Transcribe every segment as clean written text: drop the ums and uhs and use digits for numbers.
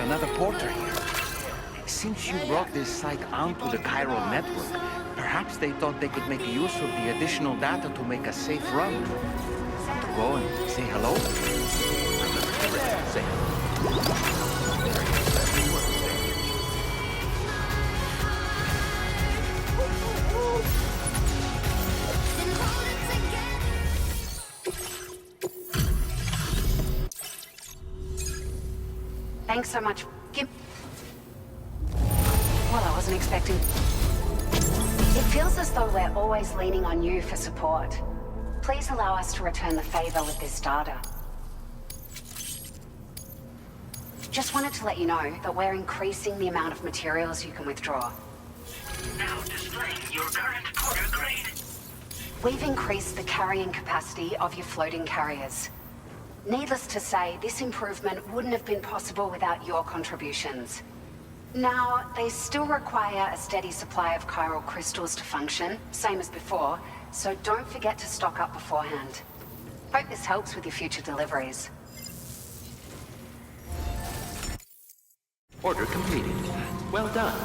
another porter here. Since you brought this site onto the chiral network, perhaps they thought they could make use of the additional data to make a safe run. Want to go and say hello? Say. Thanks so much. Well, I wasn't expecting... It feels as though we're always leaning on you for support. Please allow us to return the favor with this data. Just wanted to let you know that we're increasing the amount of materials you can withdraw. Now displaying your current porter grade. We've increased the carrying capacity of your floating carriers. Needless to say, this improvement wouldn't have been possible without your contributions. Now, they still require a steady supply of chiral crystals to function, same as before, so don't forget to stock up beforehand. Hope this helps with your future deliveries. Order completed. Well done.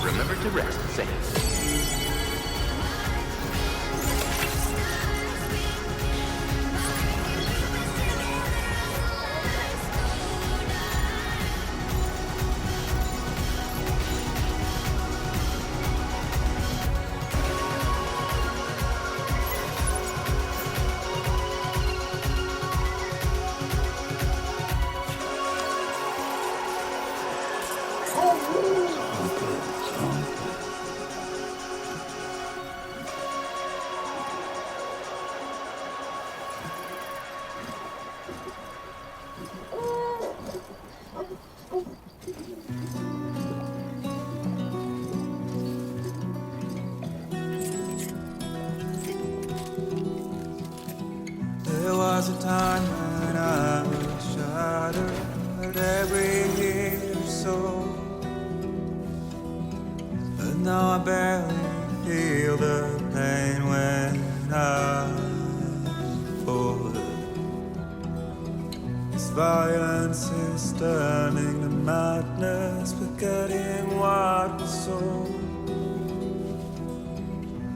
Remember to rest, Sam. There was a time when I was shattered every year or so, but now I barely feel the pain when I fall. This violence is turning to madness, forgetting what was so.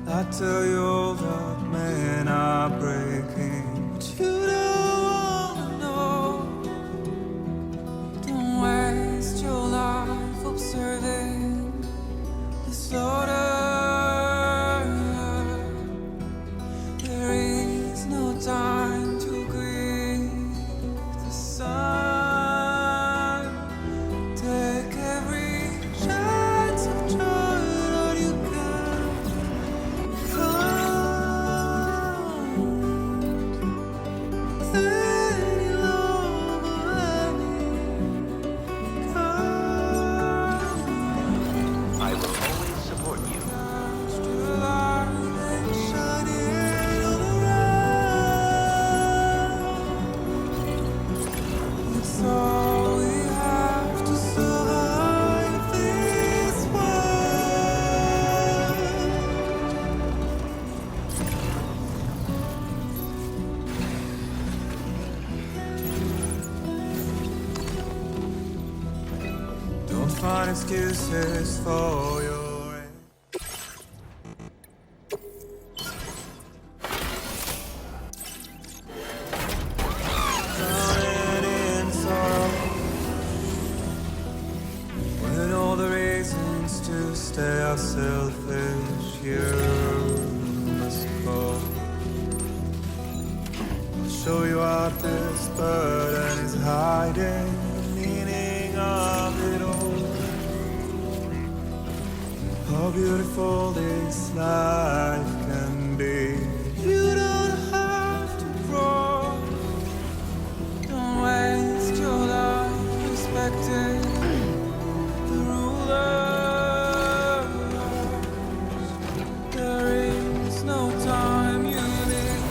I tell you all that men are breaking, but you don't find excuses for your drowning in sorrow. When all the reasons to stay are selfish, you must go. I'll show you what this burden is hiding, the meaning of it all. How beautiful this life can be. You don't have to grow. Don't waste your life respecting the rulers. There is no time you need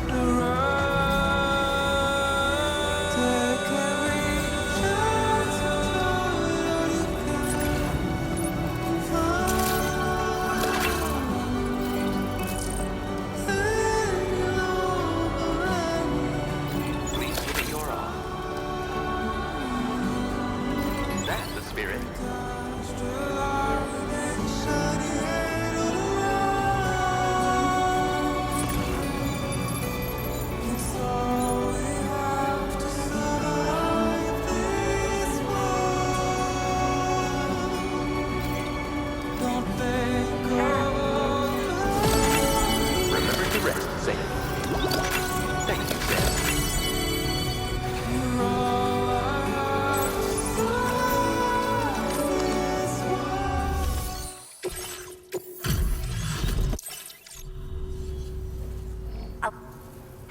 to run. Take every chance you Please give it your all. That's the spirit. Remember to rest, Sam. Thank you, Sam.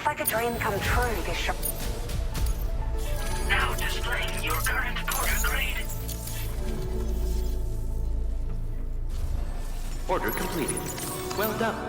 Like a dream come true, this shop. Now displaying your current porter grade. Order completed. Well done.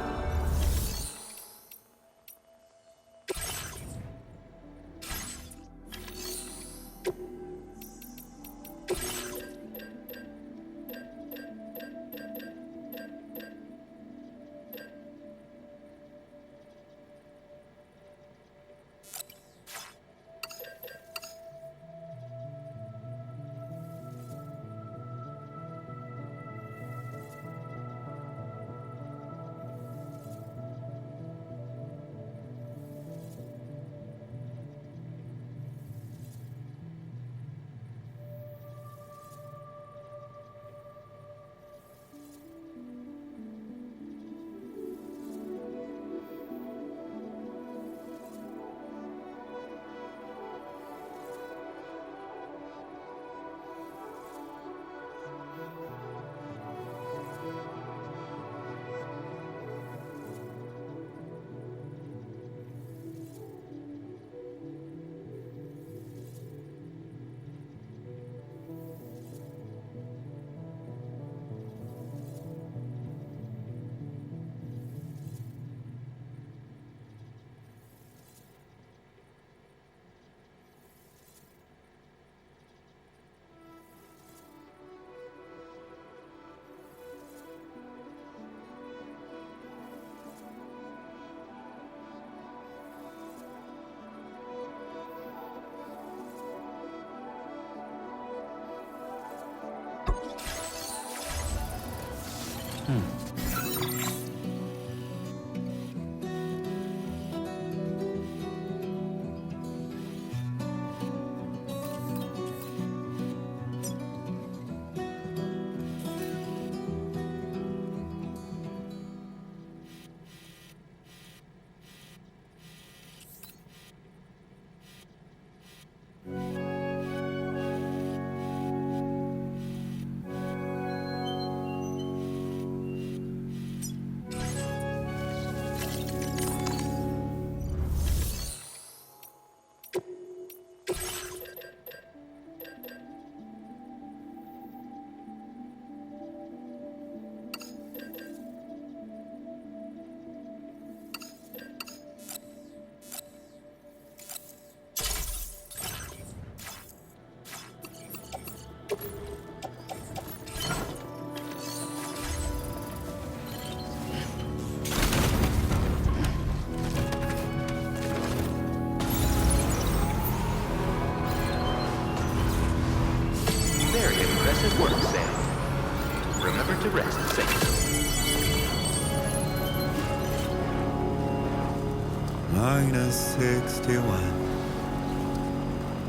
-61.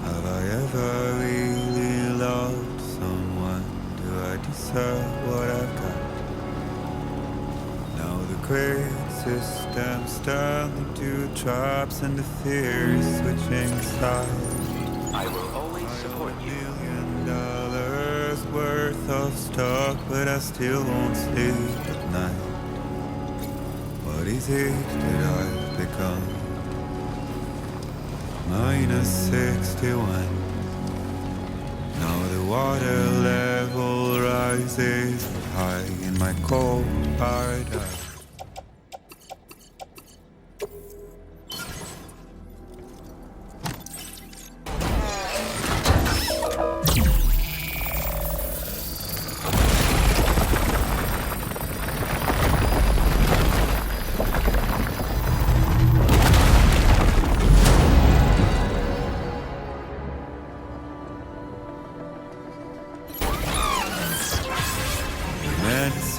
Have I ever really loved someone? Do I deserve what I've got? Now the great system's turned into traps and the fear is switching sides. I will always support you. $1 million worth of stock, but I still won't sleep at night. What is it that I've become? -61. Now the water level rises high in my cold paradise.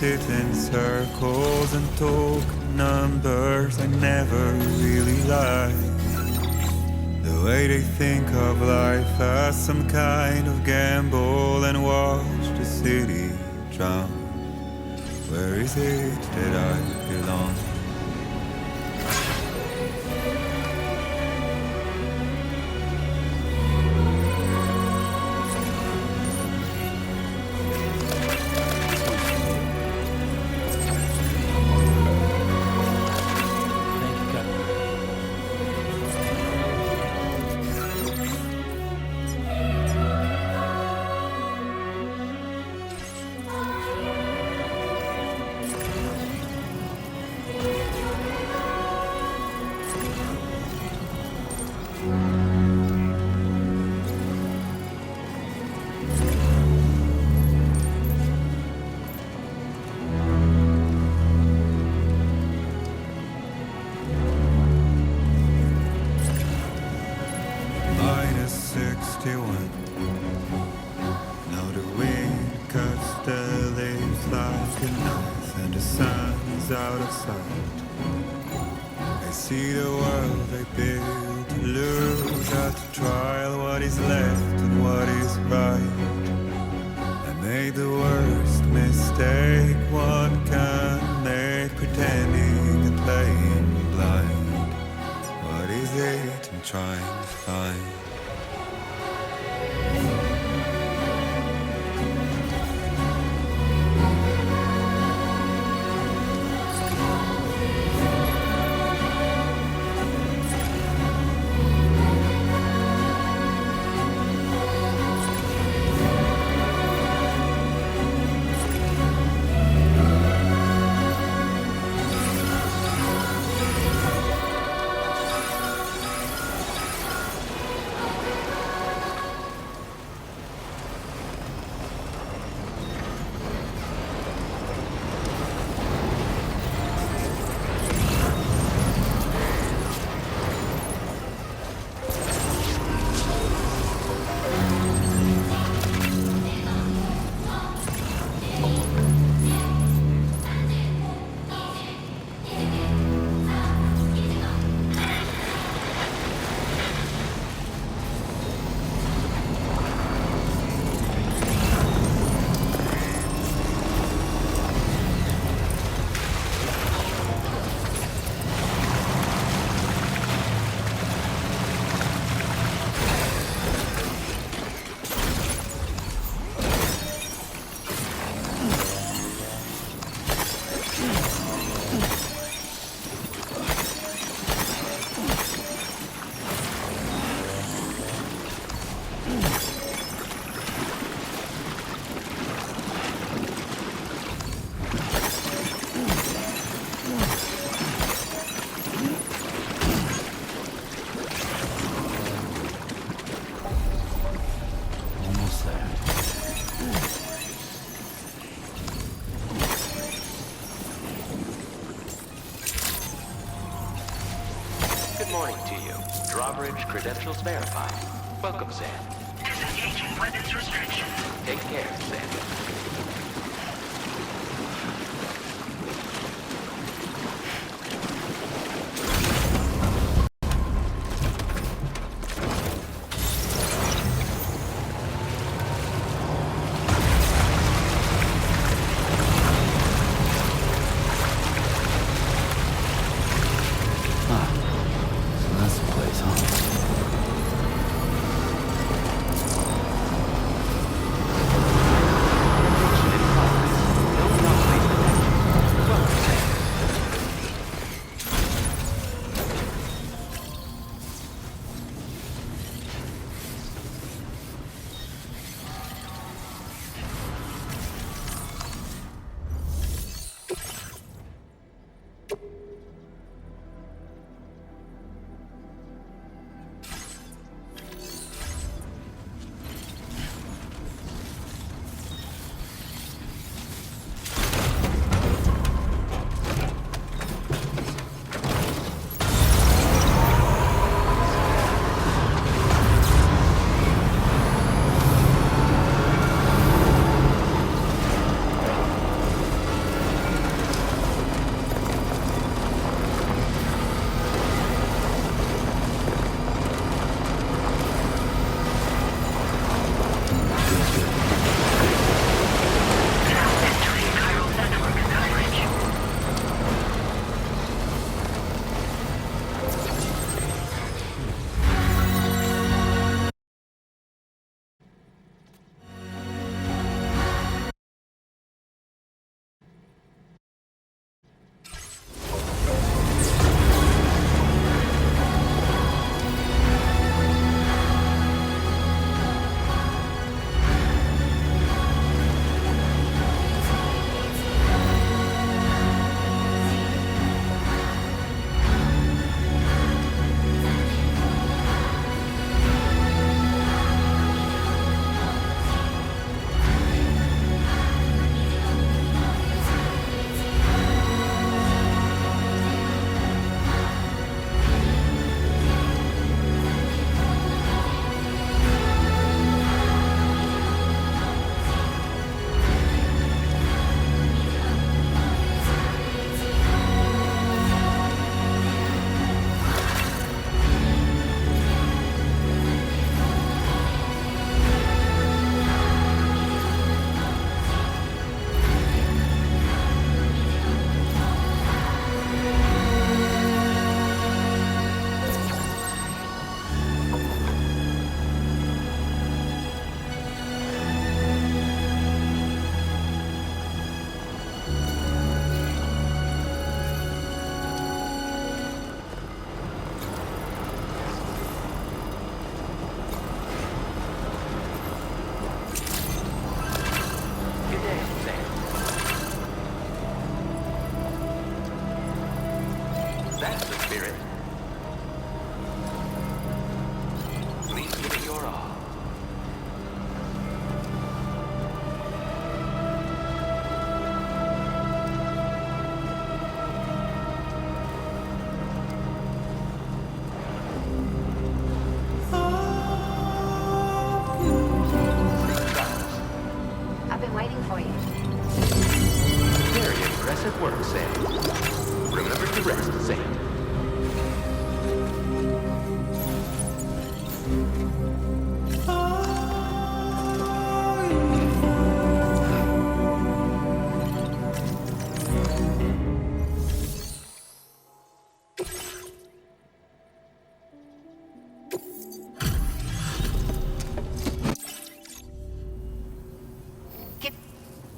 Sit in circles and talk numbers I never really liked. The way they think of life as some kind of gamble and watch the city drown. Where is it that I belong? -61. Now the wind cuts the leaves like a knife and the sun is out of sight. I see the world they build to lose at the trial, what is left and what is right. I made the worst mistake one can make, pretending and playing blind. What is it I'm trying to find? Good morning to you. Drawbridge credentials verified. Welcome, Sam. Disengaging weapons restriction. Take care, Sam. Spirit. Please give it your all. I've been waiting for you. Very impressive work, Sam. Remember to rest, Sam.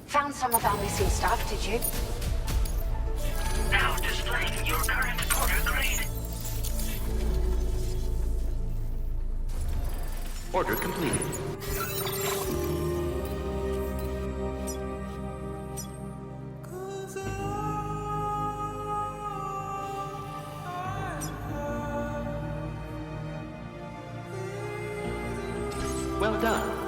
Found some of our missing stuff, did you? Now displaying your current porter grade. Order completed. Well done.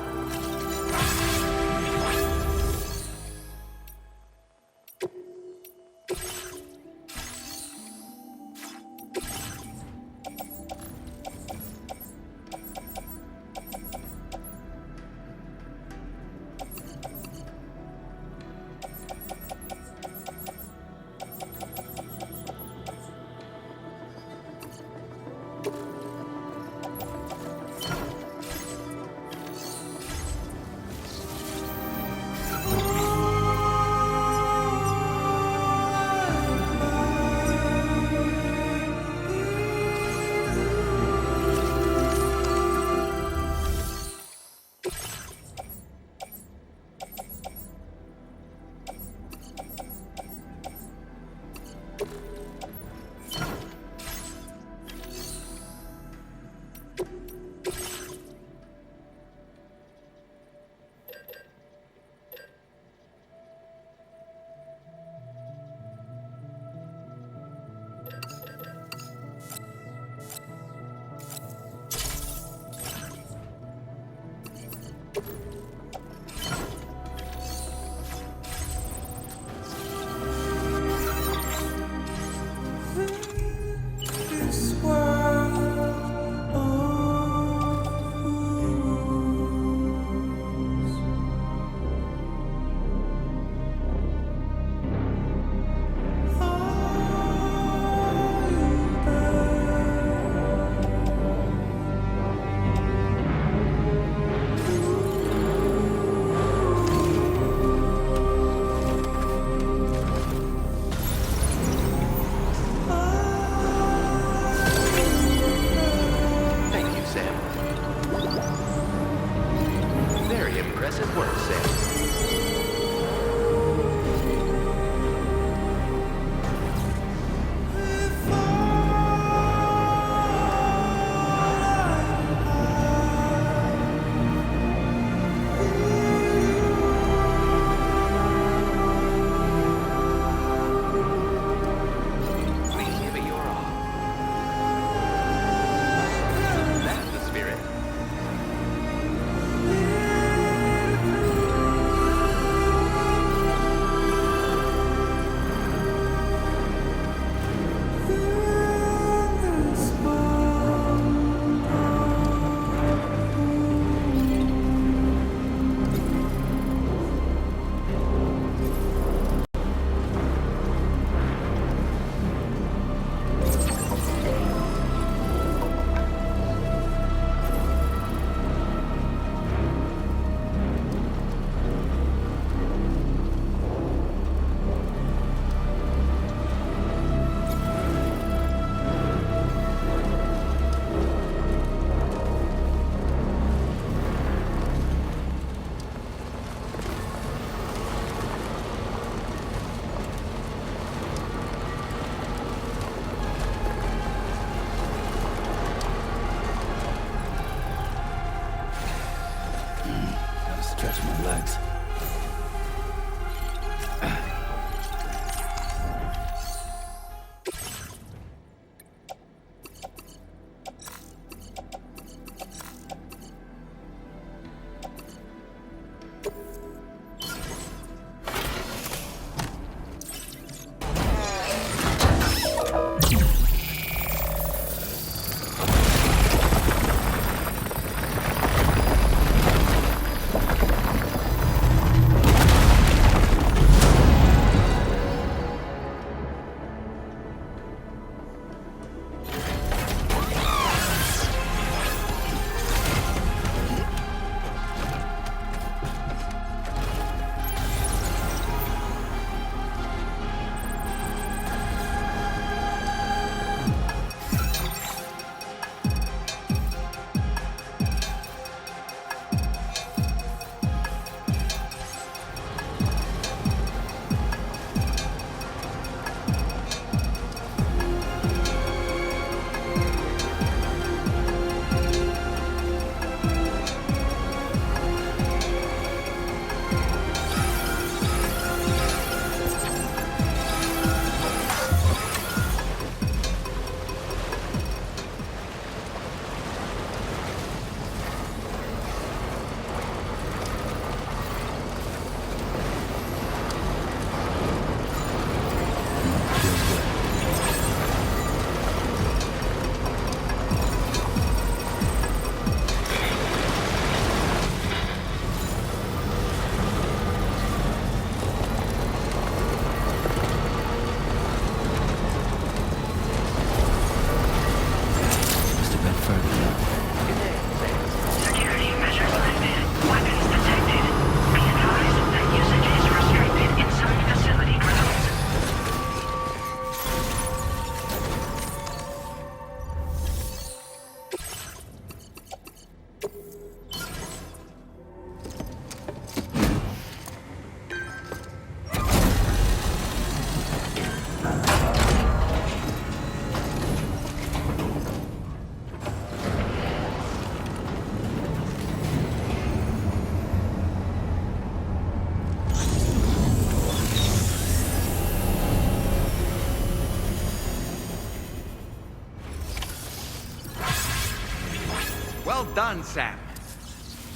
Well done, Sam.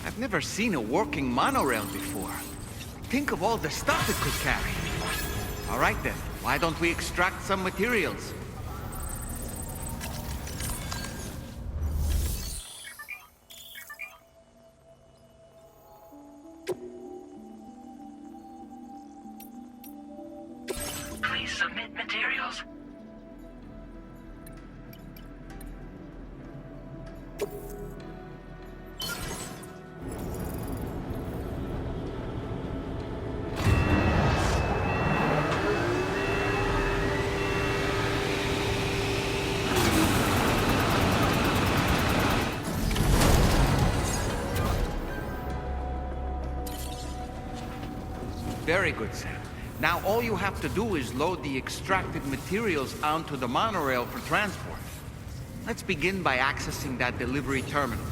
I've never seen a working monorail before. Think of all the stuff it could carry. All right then, why don't we extract some materials? Please submit materials. Very good, Sam. Now all you have to do is load the extracted materials onto the monorail for transport. Let's begin by accessing that delivery terminal.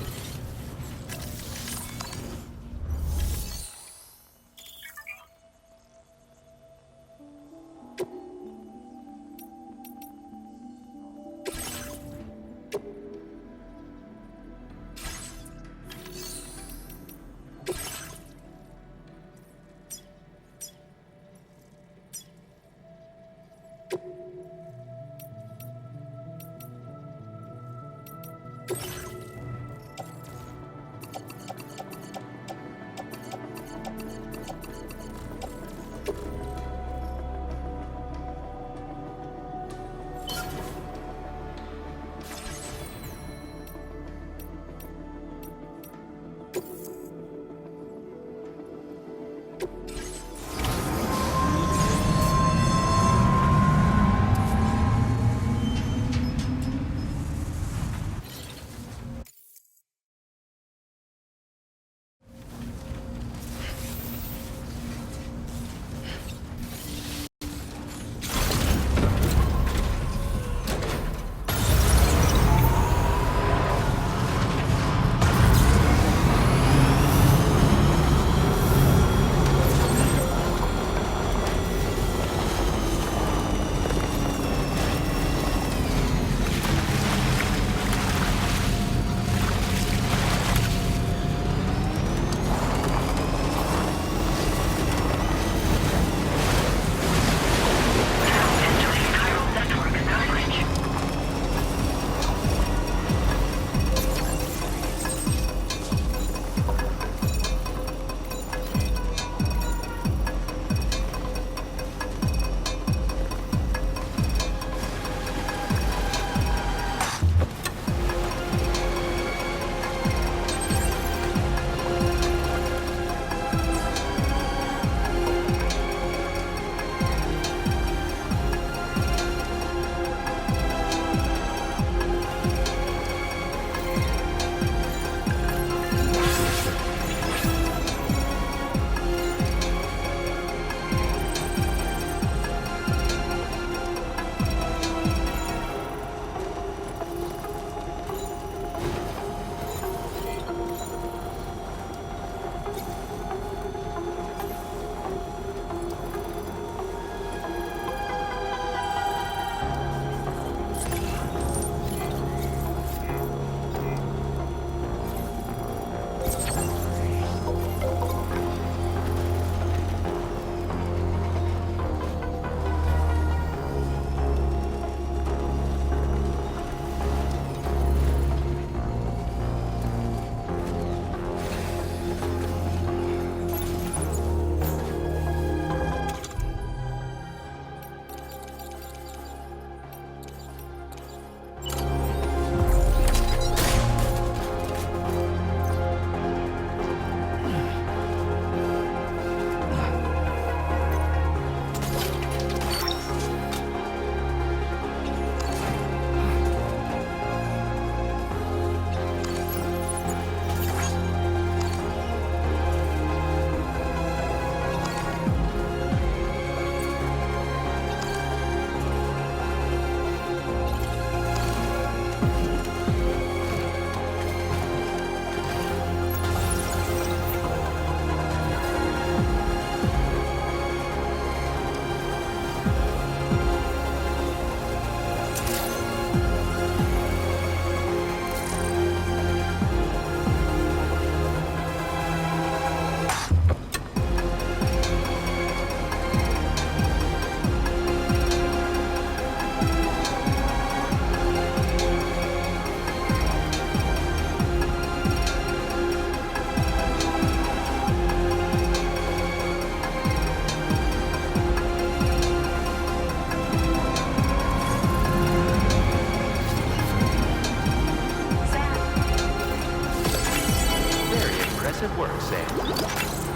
work, Sam.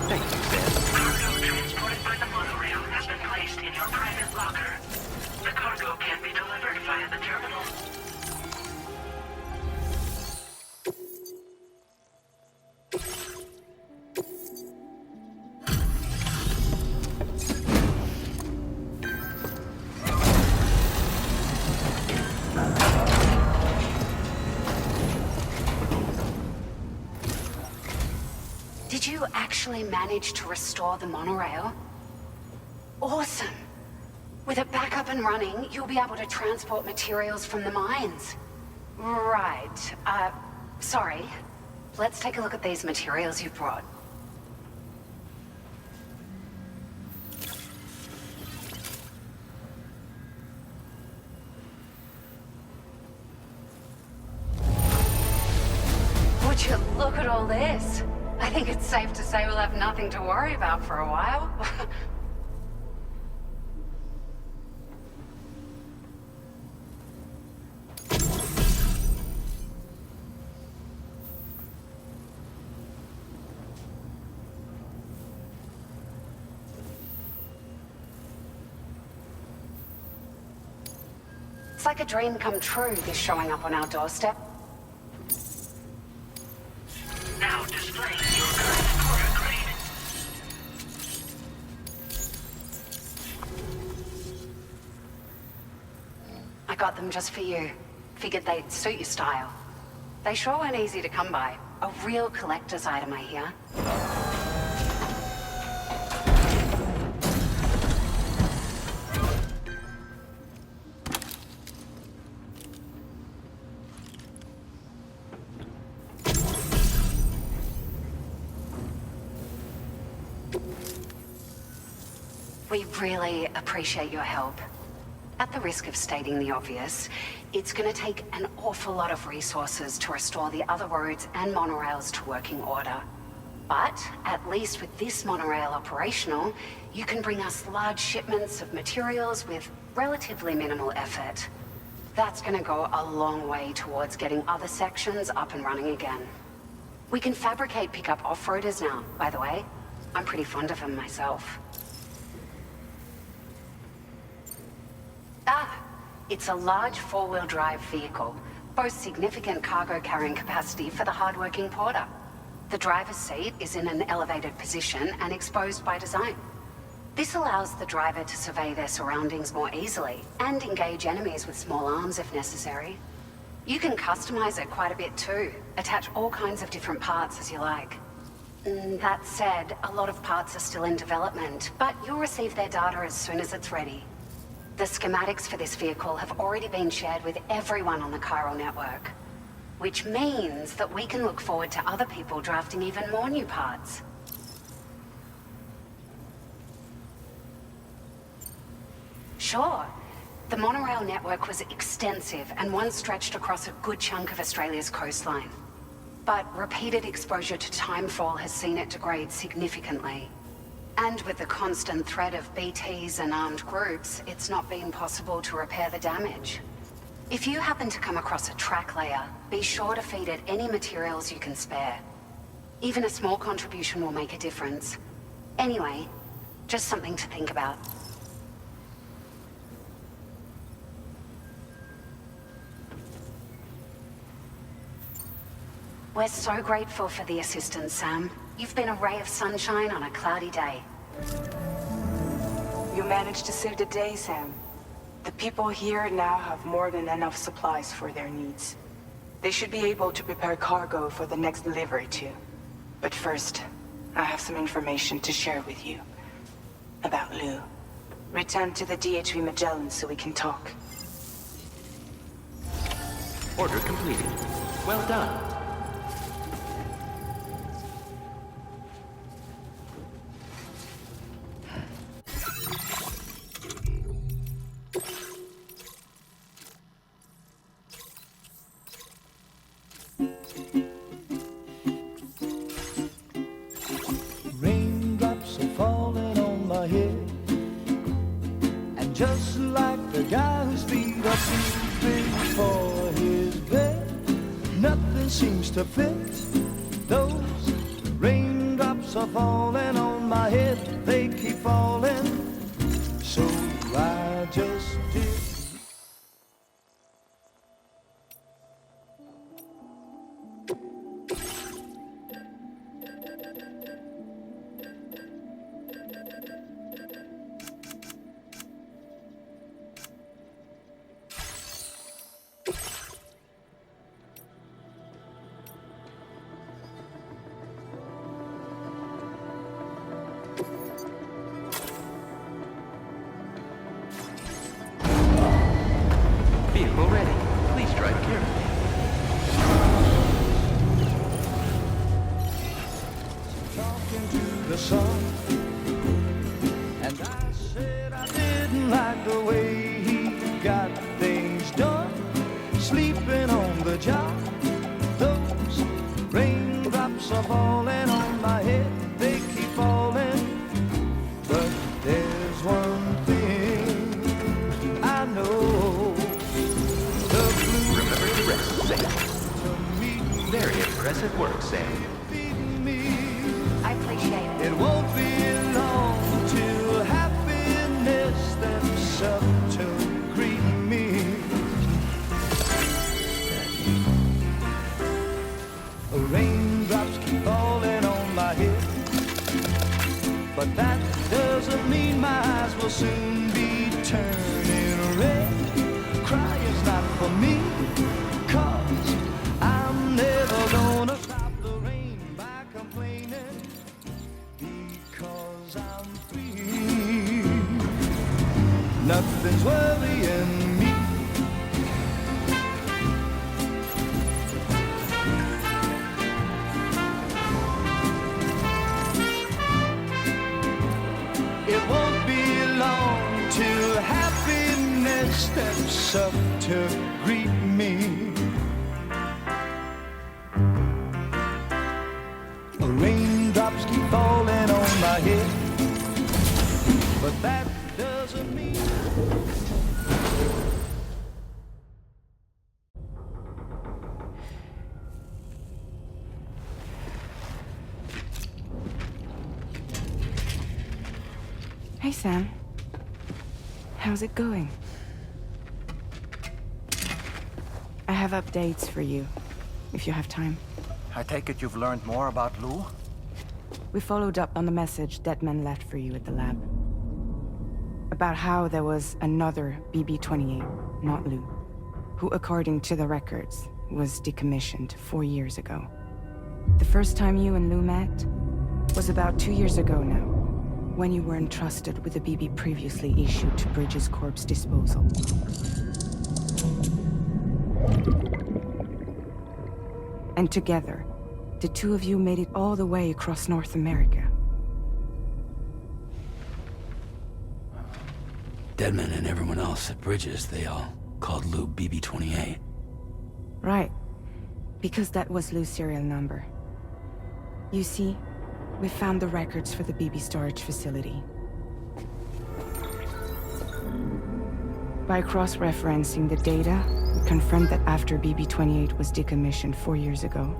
Thank you, Sam. Cargo transported by the monorail has been placed in your private locker. The cargo can be delivered via the terminal. Did you actually manage to restore the monorail? Awesome! With it back up and running, you'll be able to transport materials from the mines. Right. Sorry. Let's take a look at these materials you've brought. Would you look at all this? I think it's safe to say we'll have nothing to worry about for a while. It's like a dream come true, this showing up on our doorstep. Now displaying your current porter grade. I got them just for you. Figured they'd suit your style. They sure weren't easy to come by. A real collector's item, I hear. We really appreciate your help. At the risk of stating the obvious, it's going to take an awful lot of resources to restore the other roads and monorails to working order. But at least with this monorail operational, you can bring us large shipments of materials with relatively minimal effort. That's going to go a long way towards getting other sections up and running again. We can fabricate pickup off-roaders now, by the way. I'm pretty fond of them myself. It's a large four-wheel drive vehicle, boasts significant cargo carrying capacity for the hard-working porter. The driver's seat is in an elevated position and exposed by design. This allows the driver to survey their surroundings more easily and engage enemies with small arms if necessary. You can customize it quite a bit too, attach all kinds of different parts as you like. That said, a lot of parts are still in development, but you'll receive their data as soon as it's ready. The schematics for this vehicle have already been shared with everyone on the chiral network, which means that we can look forward to other people drafting even more new parts. Sure. The monorail network was extensive and once stretched across a good chunk of Australia's coastline. But repeated exposure to timefall has seen it degrade significantly. And with the constant threat of BTs and armed groups, it's not been possible to repair the damage. If you happen to come across a track layer, be sure to feed it any materials you can spare. Even a small contribution will make a difference. Anyway, just something to think about. We're so grateful for the assistance, Sam. You've been a ray of sunshine on a cloudy day. You managed to save the day, Sam. The people here now have more than enough supplies for their needs. They should be able to prepare cargo for the next delivery too. But first, I have some information to share with you. About Lou. Return to the DHV Magellan so we can talk. Order completed. Well done. Raindrops are falling on my head, and just like the guy whose feet are too big for his bed, nothing seems to fit. Those raindrops falling on my head, they keep falling. So I just did. Vehicle ready. Please drive carefully. Talking to the sun, and I said I didn't like the way he got things done. Sleeping on the job, those raindrops are falling on my head, they keep falling. But there's one thing I know, the blue Remember to rest, Sam. to meet Very impressive work, Sam. me. I appreciate it. It won't be long till happiness steps up to greet me. Raindrops keep falling on my head, but that doesn't mean my eyes will soon be turning red. Crying's not for me, 'cause I'm never gonna stop the rain by complaining, because I'm free. Nothing's worrying me. It won't be long till happiness steps up to greet me. Raindrops keep falling on my head, but that doesn't mean... Hey, Sam. How's it going? I have updates for you, if you have time. I take it you've learned more about Lou? We followed up on the message Deadman left for you at the lab. About how there was another BB-28, not Lou, who, according to the records, was decommissioned 4 years ago. The first time you and Lou met was about 2 years ago now, when you were entrusted with the BB previously issued to Bridges Corp's disposal. And together, the two of you made it all the way across North America. Deadman and everyone else at Bridges, they all called Lou BB-28. Right. Because that was Lou's serial number. You see, we found the records for the BB storage facility. By cross-referencing the data, we confirmed that after BB-28 was decommissioned 4 years ago,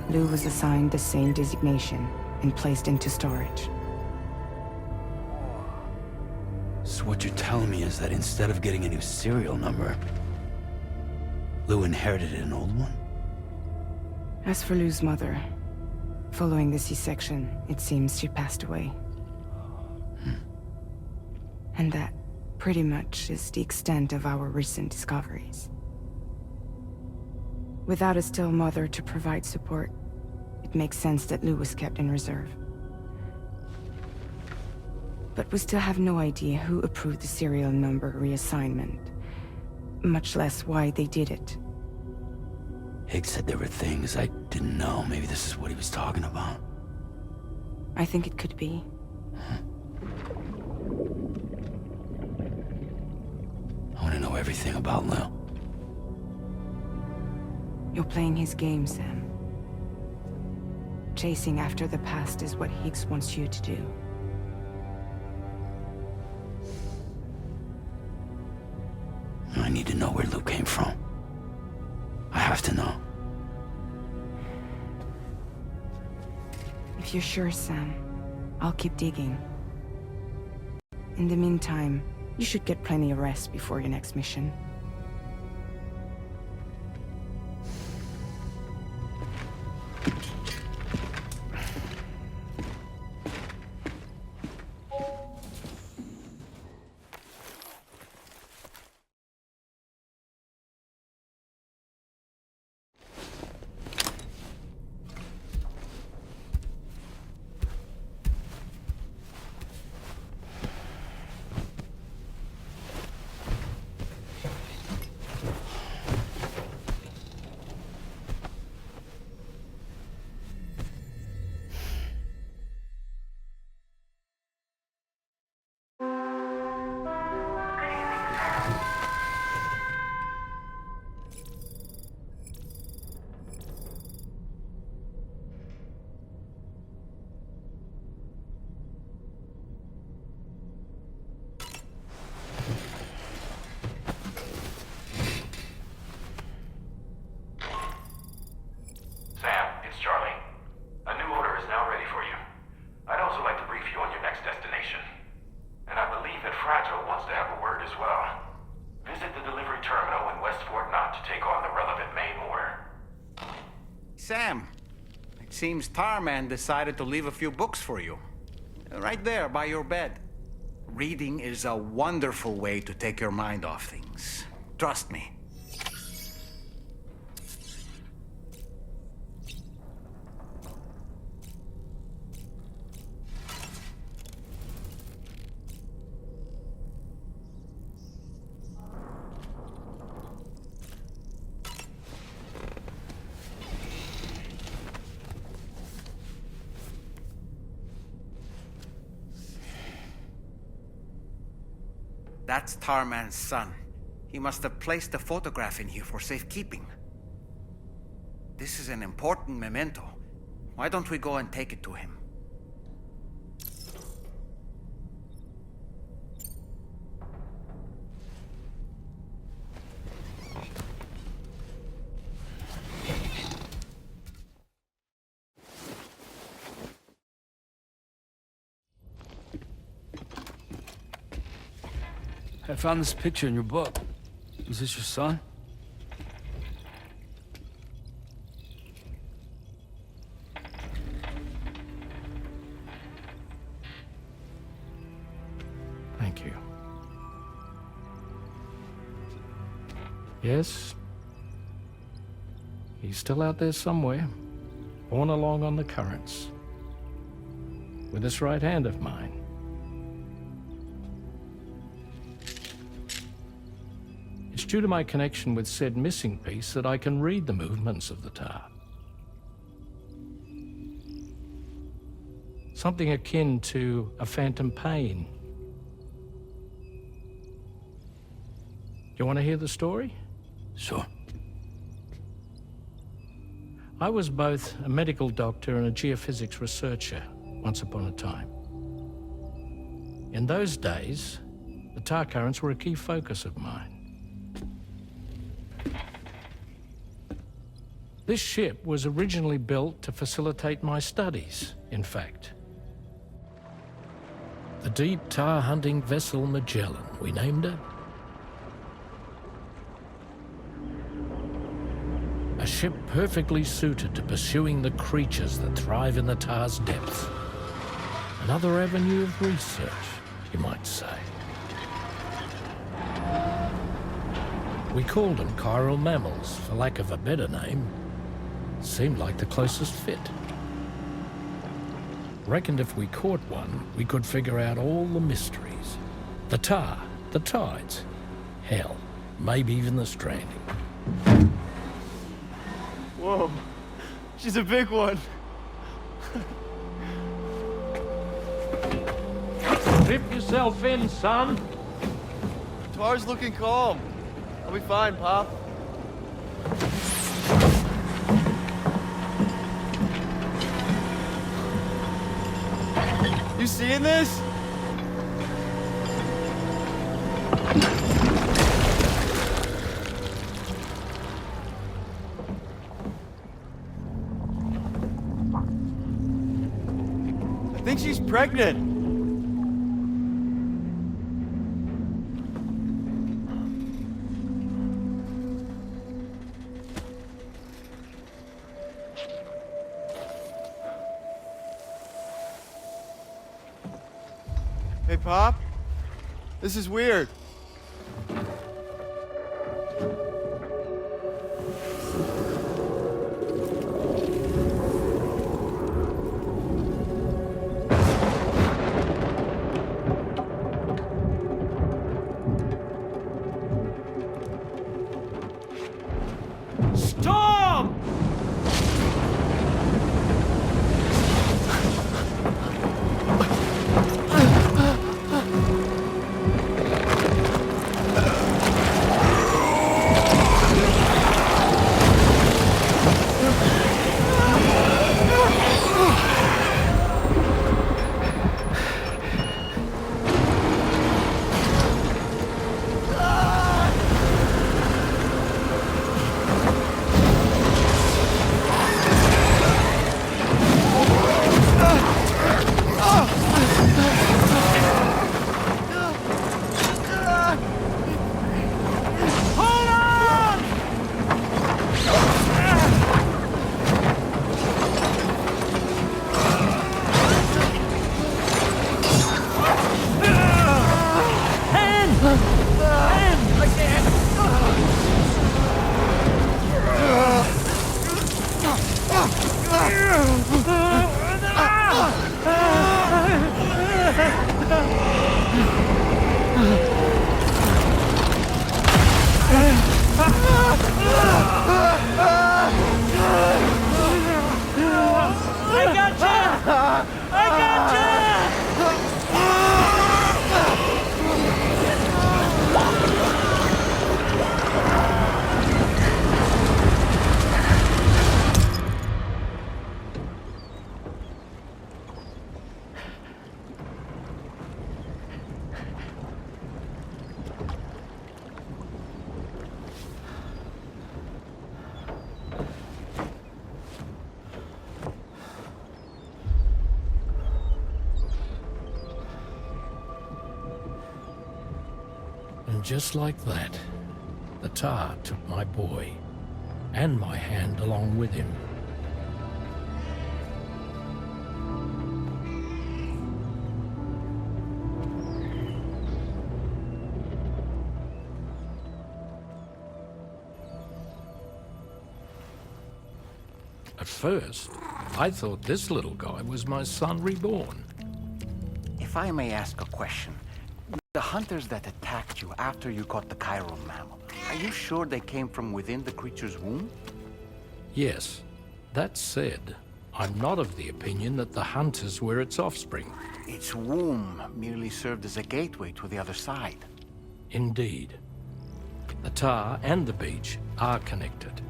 Lou was assigned the same designation and placed into storage. So what you're telling me is that instead of getting a new serial number, Lou inherited an old one? As for Lou's mother, following the C-section, it seems she passed away. And that, pretty much, is the extent of our recent discoveries. Without a still mother to provide support, it makes sense that Lou was kept in reserve. But we still have no idea who approved the serial number reassignment, much less why they did it. Higgs said there were things I didn't know. Maybe this is what he was talking about. I think it could be. I want to know everything about Lou. You're playing his game, Sam. Chasing after the past is what Higgs wants you to do. I need to know where Lou came from. I have to know. If you're sure, Sam, I'll keep digging. In the meantime, you should get plenty of rest before your next mission. Sam, it's Charlie. A new order is now ready for you. I'd also like to brief you on your next destination. And I believe that Fragile wants to have a word as well. Visit the delivery terminal in West Fort Knott to take on the relevant main order. Sam, it seems Tarman decided to leave a few books for you. Right there by your bed. Reading is a wonderful way to take your mind off things. Trust me. That's Tarman's son. He must have placed a photograph in here for safekeeping. This is an important memento. Why don't we go and take it to him? I found this picture in your book. Is this your son? Thank you. Yes. He's still out there somewhere, borne along on the currents. With this right hand of mine. It's due to my connection with said missing piece that I can read the movements of the tar. Something akin to a phantom pain. You want to hear the story? Sure. I was both a medical doctor and a geophysics researcher once upon a time. In those days, the tar currents were a key focus of mine. This ship was originally built to facilitate my studies, in fact. The deep tar hunting vessel Magellan, we named her. A ship perfectly suited to pursuing the creatures that thrive in the tar's depths. Another avenue of research, you might say. We called them chiral mammals, for lack of a better name. Seemed like the closest fit. Reckoned if we caught one, we could figure out all the mysteries. The tar, the tides, hell, maybe even the stranding. Whoa, she's a big one. Dip yourself in, son. Tar's looking calm. I'll be fine, Pop. You seeing this? think she's pregnant. Hey, Pop. This is weird. Storm! And just like that, the tar took my boy, and my hand along with him. At first, I thought this little guy was my son reborn. If I may ask a question, the hunters that attacked you after you caught the chiral mammal, are you sure they came from within the creature's womb? Yes. That said, I'm not of the opinion that the hunters were its offspring. Its womb merely served as a gateway to the other side. Indeed. The tar and the beach are connected.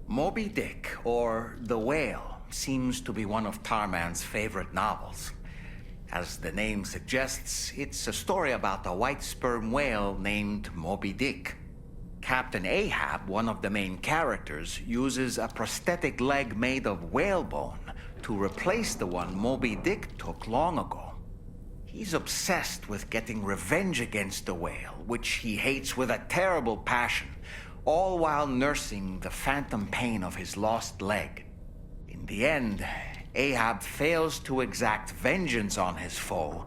Moby Dick, or The Whale, seems to be one of Tarman's favorite novels. As the name suggests, it's a story about a white sperm whale named Moby Dick. Captain Ahab, one of the main characters, uses a prosthetic leg made of whalebone to replace the one Moby Dick took long ago. He's obsessed with getting revenge against the whale, which he hates with a terrible passion, all while nursing the phantom pain of his lost leg. In the end, Ahab fails to exact vengeance on his foe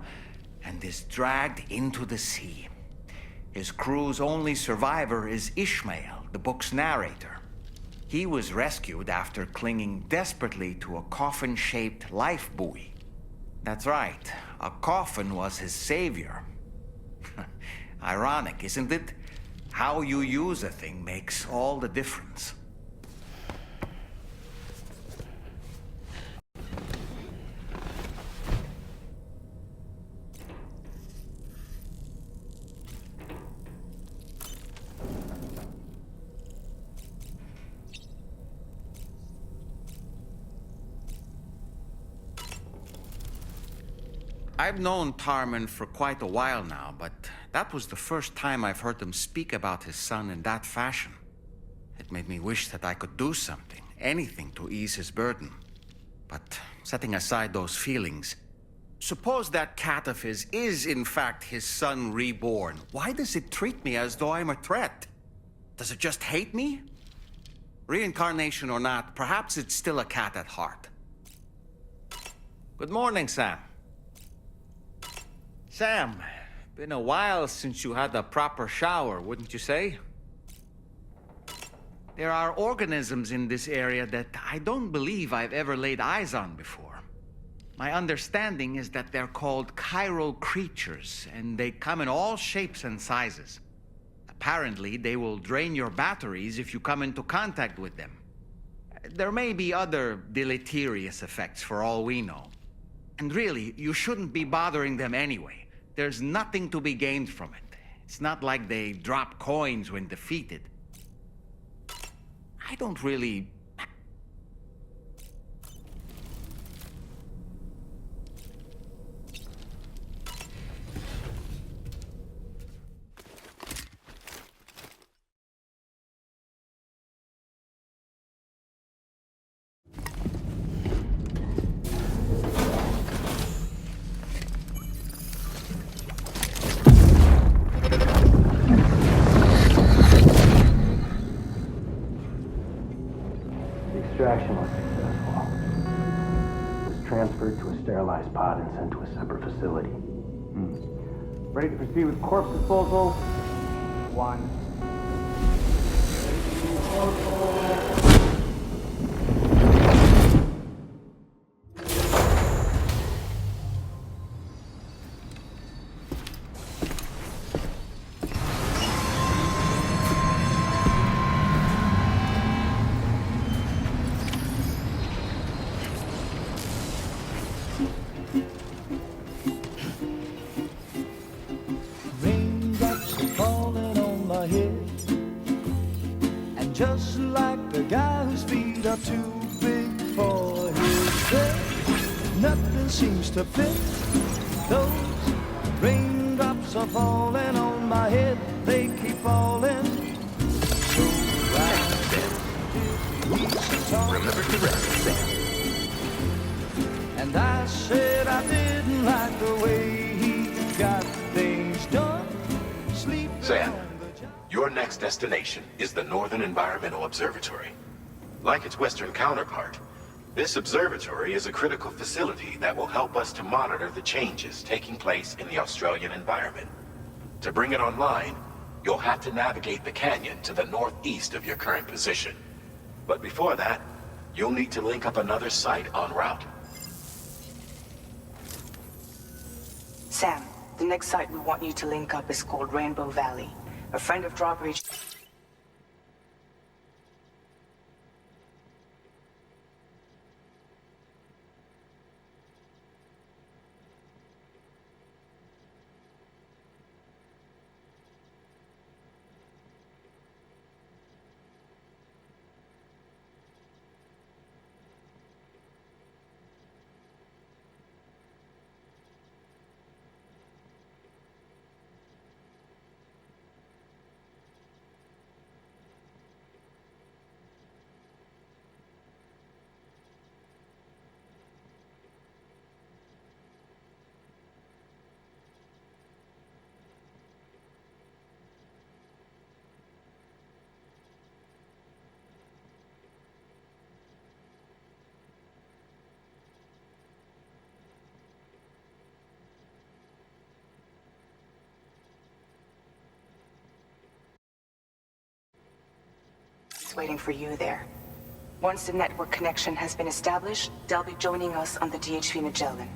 and is dragged into the sea. His crew's only survivor is Ishmael, the book's narrator. He was rescued after clinging desperately to a coffin-shaped life buoy. That's right, a coffin was his savior. Ironic, isn't it? How you use a thing makes all the difference. I've known Tarman for quite a while now, but that was the first time I've heard him speak about his son in that fashion. It made me wish that I could do something, anything to ease his burden. But setting aside those feelings, suppose that cat of his is in fact his son reborn. Why does it treat me as though I'm a threat? Does it just hate me? Reincarnation or not, perhaps it's still a cat at heart. Good morning, Sam. Sam, been a while since you had a proper shower, wouldn't you say? There are organisms in this area that I don't believe I've ever laid eyes on before. My understanding is that they're called chiral creatures, and they come in all shapes and sizes. Apparently, they will drain your batteries if you come into contact with them. There may be other deleterious effects for all we know. And really, you shouldn't be bothering them anyway. There's nothing to be gained from it. It's not like they drop coins when defeated. I don't really... Extraction was successful. It was transferred to a sterilized pod and sent to a separate facility. Ready to proceed with corpse disposal? 1. Raindrops are falling on my head, and just like the guy whose feet are too big for his bed, nothing seems to fit. Those raindrops are falling on my head, they keep falling. So Remember to rest, Sam. and I said I didn't like the way he got things done. Sam, your next destination is the Northern Environmental Observatory. Like its western counterpart, this observatory is a critical facility that will help us to monitor the changes taking place in the Australian environment. To bring it online, you'll have to navigate the canyon to the northeast of your current position. But before that, you'll need to link up another site en route. Sam, the next site we want you to link up is called Rainbow Valley. A friend of Drawbridge... waiting for you there. Once the network connection has been established, they'll be joining us on the DHV Magellan.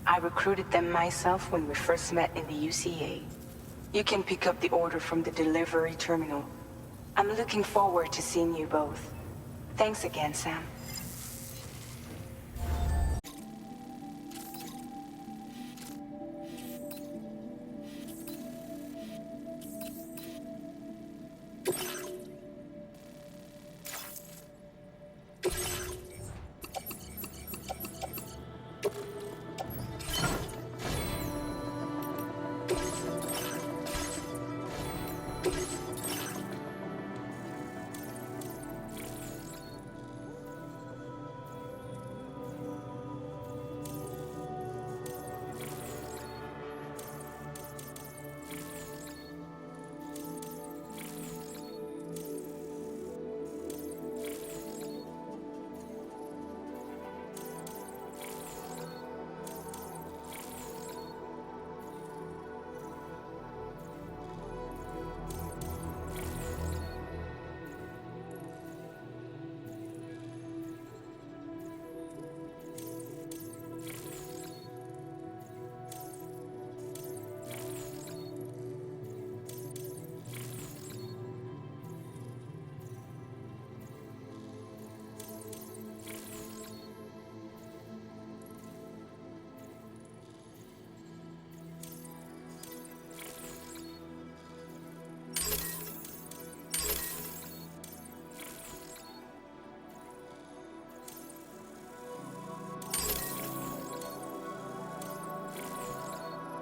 I recruited them myself when we first met in the UCA. You can pick up the order from the delivery terminal. I'm looking forward to seeing you both. Thanks again, Sam.